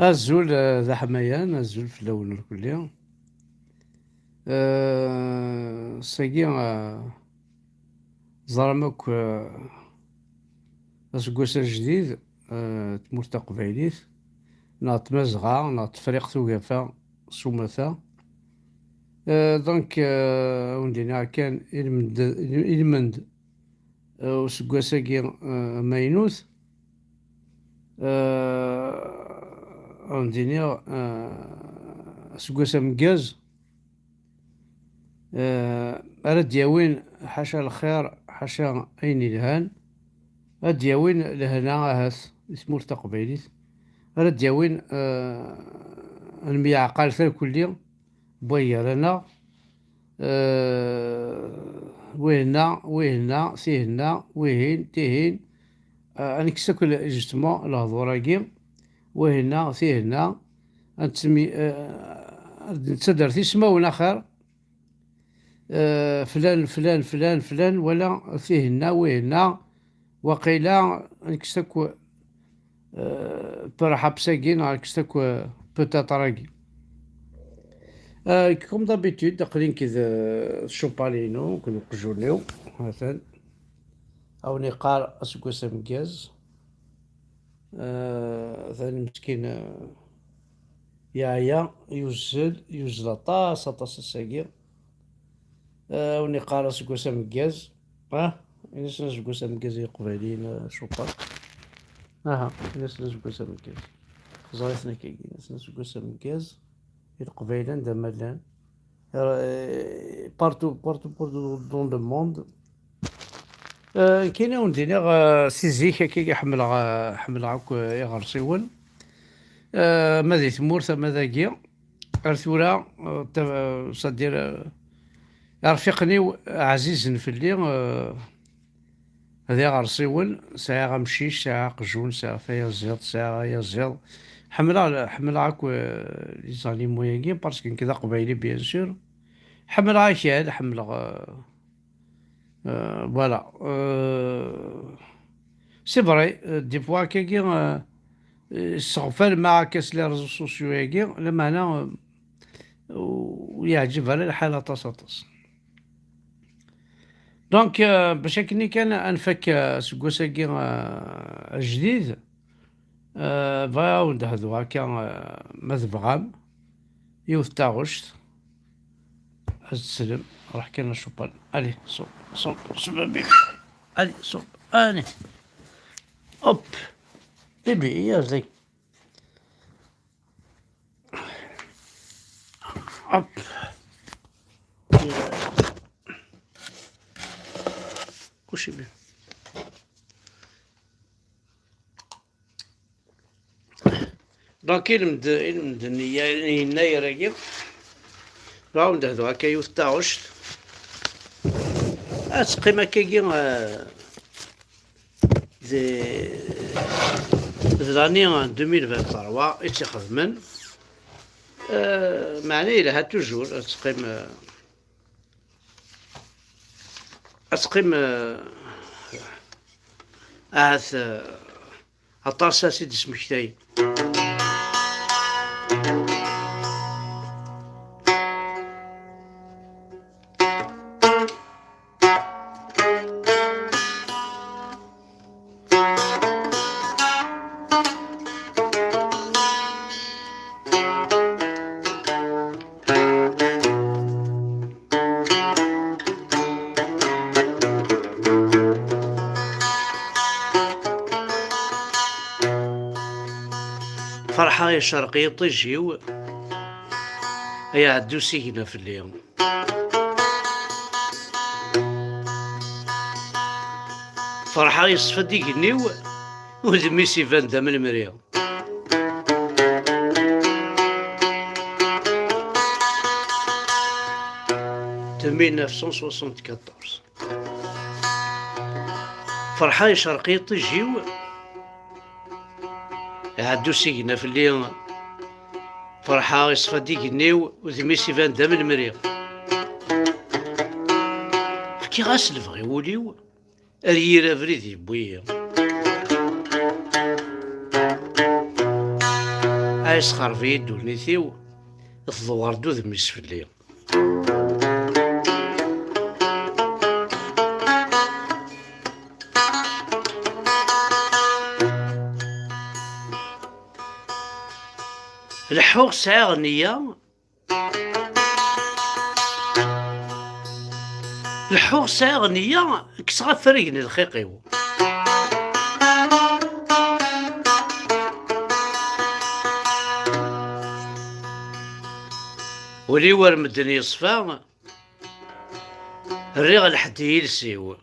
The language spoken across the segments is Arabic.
الزول ذا حميان الزول في الأول الكلية. ساقي زرمك أسقوس الجديد. تمور تقبايليت ناط مزغة ناط فريق ثقافة سومثا. دونك وندينا كان إلمند وسقوساقي ماينوث. وندينا سقوسا مكاز. أرد ياوين حاشا الخير حاشا أين الهان. أرد ياوين لهنا هاث اسمور تقبيليت. أرد ياوين الميعقال ثال كلي بويا لنا. وهنا سيهنا وهين تيهين. أنا كسكل اجتماع الهضوراكي وهنا سيهنا أنتسمي نتصدر تسمون آخر. فلان فلان فلان فلان ولا فيهنا وهنا وقيلا نكستكو برحب ساكين نكستكو بوتاتراكي. كوم دابيتود داخلين كذا شوبالينو كل قجوليو مثلا او نقار اسكو سمكاز. ثاني مسكين يا يوزل طاس الساقي. ونقار اسكو سمكاز. إنس نسقو سمكاز يقبالين شوبال. إنس نسقو سمكاز خزايثنا كي إنس نسقو سمكاز القبيلة دمالان بارتو دون لو موند. كاين وندينا سيزيك كي حمل عاك يغرسيون. ماذا ثمورث ماذا كيا ارثورا صدير رفيقني عزيز في اللي هذا غرسيون ساعة غمشيش ساعة قجون ساعة فيا زيض ساعة يا زيض حمل عاك لي زانيمو ياكي باسكو كذا قبايلي بيان سور حمل عاكيال حمل فوالا. سي فري دي فوا كيكي السغفال مع كاس لي ريزو سوسيو ياكي لما انا ويعجب على الحالة طاس. دونك باش كني كان انفك سكوساكي جديد. فا وندهدو هكا مذبغام يوث تاغشت السلم راح كان شوبان. الي صوب صوب بيبي. الي صوب اني اوب بيبي يا زي اوب كلشي بيه. دونك يلمد يناير هاكي راهم هادو هكا يوث تاعشت تقيم هكاكي لاني 2023 يتخدمن. معني لها توجور تقيم عاث عطاس سيدي سمكتاي. فرحة يا شرقية طيجيو هيا عدو سيكنا في اليوم. فرحة يصفدي قنيو ودمي سيفان دام المريم. de 1974. فرحة يا شرقية طيجيو عدو سيكنا في اليوم. فرحة يصفدي قنيو ودمي سيفان دام المريم. فكي غاس الفغي وليو أريير أفريد يبويا أيسخر في يدو نيثيو الضوار دو ذم يسفلي. الحوغ سعى غنية، الحوغ سعى غنية كسغا فريقني الخيقيو. ولي ور مدني يصفى الريغ لحد يلسيو.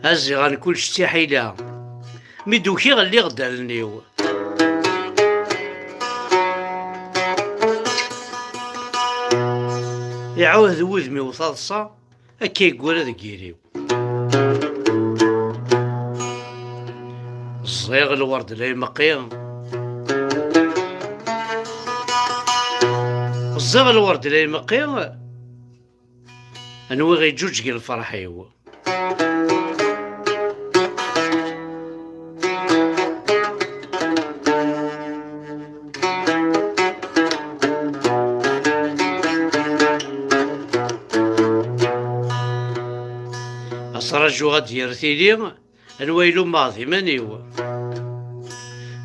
هزي غنكون شتي حيلة ميدوكي غلي غدالنيو. يعوذ وذمي وثاصة هكا يقول هذا كيريو. الصيغ الورد لا يمقيم، الصيغ الورد لا يمقيم، انوي غيجوج كي الفرح يو. أسرجو غادي يرثيلي الويلو ماضي مانيو.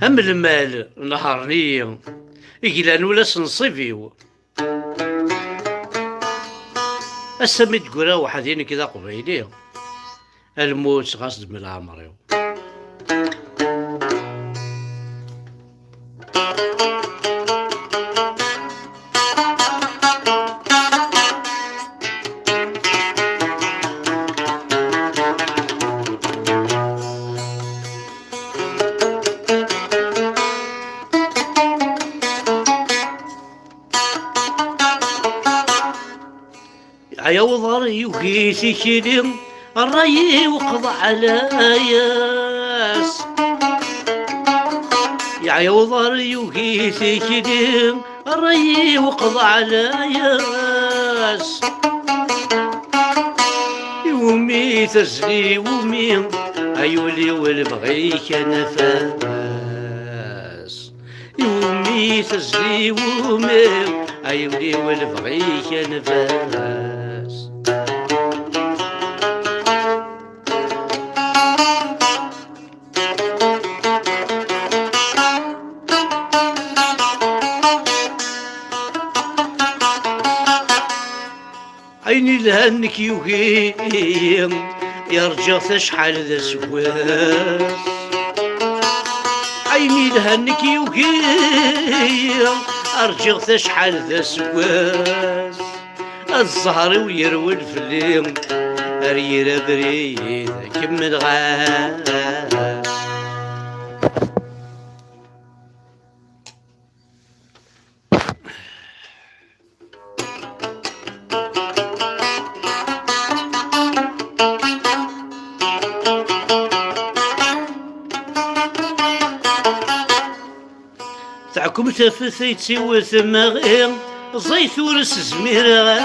أم المال نهارني إقلان ولا سنصيفيو. أسمي تقولا وحدين كذا قبيلي الموت غصد من العمر. يا وضري وقيتي كلم الري وقضى على ياس. يا وضري وقيتي كلم الري وقضى على ياس. يومي تزلي ومي أيولي والبغيك نفاس. يومي تزلي ومي أيولي والبغيك نفاس. عيني لهنك يوهيم يرجع شحال ذا سواس. عيني لهنك يوهيم أرجع شحال ذا سواس. الزهر ويروي الفليم أريرا بريد كمل غاس. تعكم تفثيتي وثمغير زيت ورس زميرة.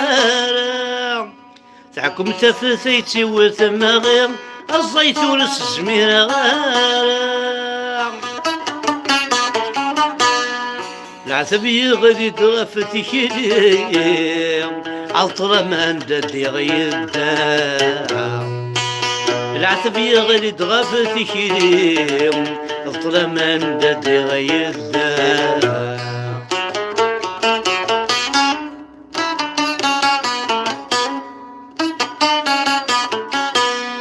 تعكم تفثيتي وثمغير الزيت ورس زميرة. العتب يغلي دغفتي كليم عطرة ما نددي غيدا. العتب يغلي دغفتي كليم عطرة ما نددي غيدا.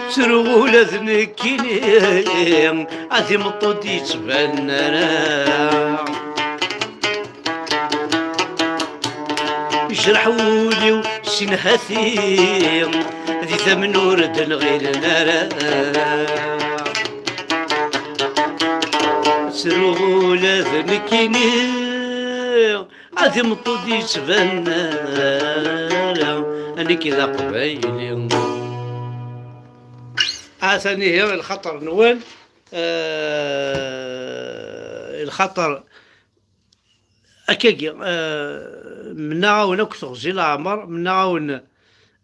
سرغولة ذنكيني عثي مطود يتبنى. يجرحولي وسنهثي ذي ثمن ورد غير نارا. سرغولة ذنكيني عثي مطود يتبنى. أنا كذا قبيلي عاثني هي الخطر نوال. الخطر أكاكي منا عاون كتغزي العمر منا عاون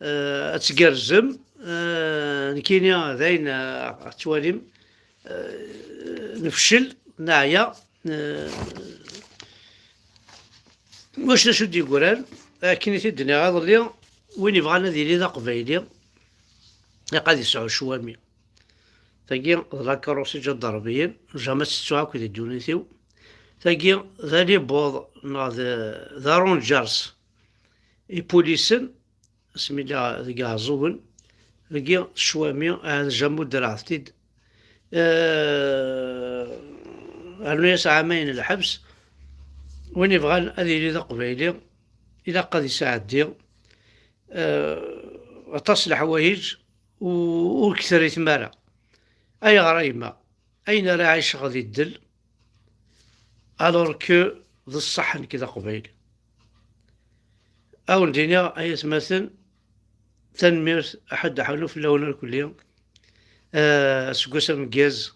أتقرزم نكيني ذاين تواليم نفشل نعيا واش نشد يقولان كاين الدنيا غاض اليوم وين يبغى نادي لي ذا قبايلي قاعد يسعو شوامي تاقي لا كاروسي جا ضربيين جا ستوها كي دونيتيو تاقي ذا لي بوض ذا رونجرز بوليسن سمي ذا كاع زوين تاقي شوامي جامو درافتيد الناس عامين الحبس وين يبغى هذه لي ذا قبايلي إلا قد يساعد أطاس الحوايج وكثر يتمارى أي غريمة أين راه عايش غادي يدل ألور كو ذا الصحن كذا قبيل أو ندينا أي مثلا تنمير أحد حلو في اللون الكلية سكوسا مكاز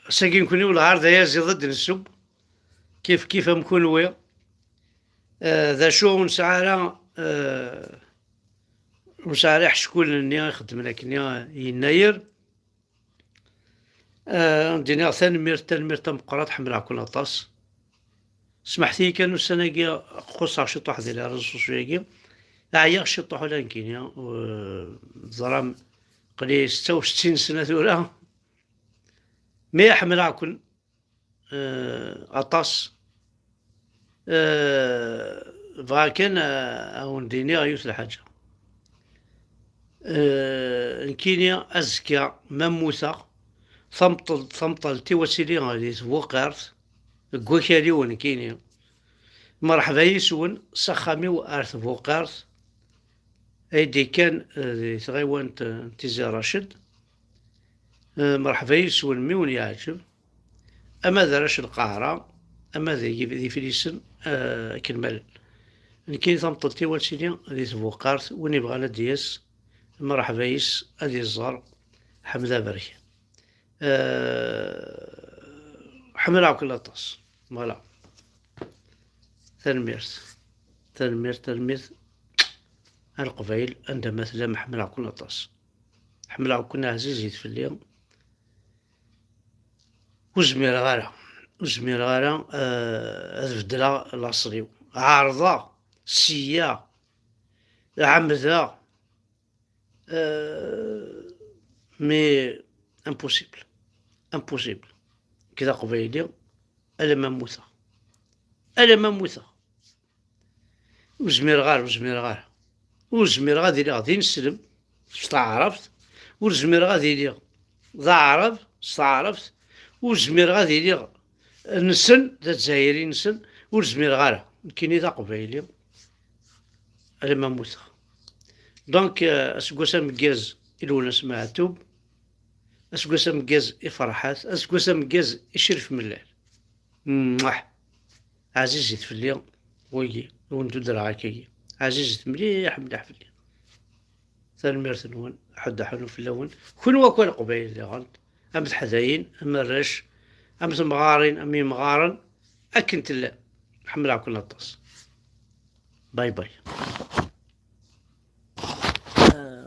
ساكين كوني والعرض يازي ضد السب كيف مكون ويا ذا شو نسعى وسعى شكون اللي يخدم لك يناير دينا تنمير تمقرات حمل كل طاس سمحتي كانوا السنة كي خصها شي طاح ديال الرزق شويه عيا شي طاح ولا كاين ظلام قلي 66 سنة ثورة ما يحمل كل أطاس فكان أو نديني غيوث الحاجة نكيني أزكى مموثة ثمطل تيوسيلي غادي وقارت كوكالي ونكيني مرحبا يسون سخامي وارث وقارت ايدي كان تغيوان تيزي راشد مرحبا يسون ميون يعجب اما دراش القاهرة اما ذي فيليسن كلمال نكيني ثمطل تيوسيلي غادي وقارت وني بغانا دياس مرحبا يس هذه الزهر حمزة بركة حملها كل طاس فوالا تنميرت القبيل عندما مثلا حملها كل طاس حملها كنا عزيز في اليوم وزمير غارة بدلا لاصريو عارضة سيا عمذا مي امبوسيبل كذا قبيلي ألا ما موثة وزمير غار غادي لي غادي نسلم استعرفت وزمير غادي لي ضعرف استعرفت وزمير غادي لي نسن ذات زايري نسن وزمير غار كايني ذا قبيلي ألا ما موثة دونك اسكوسا مكاز الونا سمعتوب اسكوسا مكاز افرحات اسكوسا مكاز يشرف من الليل عزيزي في اليوم ويجي وندو دراكي عزيزت مليح في اليوم تنميرت نون حد حنو في اللون كون وكل قبيل اللي غلط ام حذاين ام الرش ام مغارين امي مغارن اكنت لا حملها كل طاس باي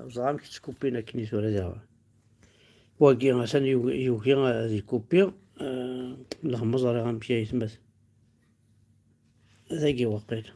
زعما كتكوبينا كنيسو ولا دابا واقي مثلا يوكي هذه كوبي اللهم صل على محمد ذاكي وقيل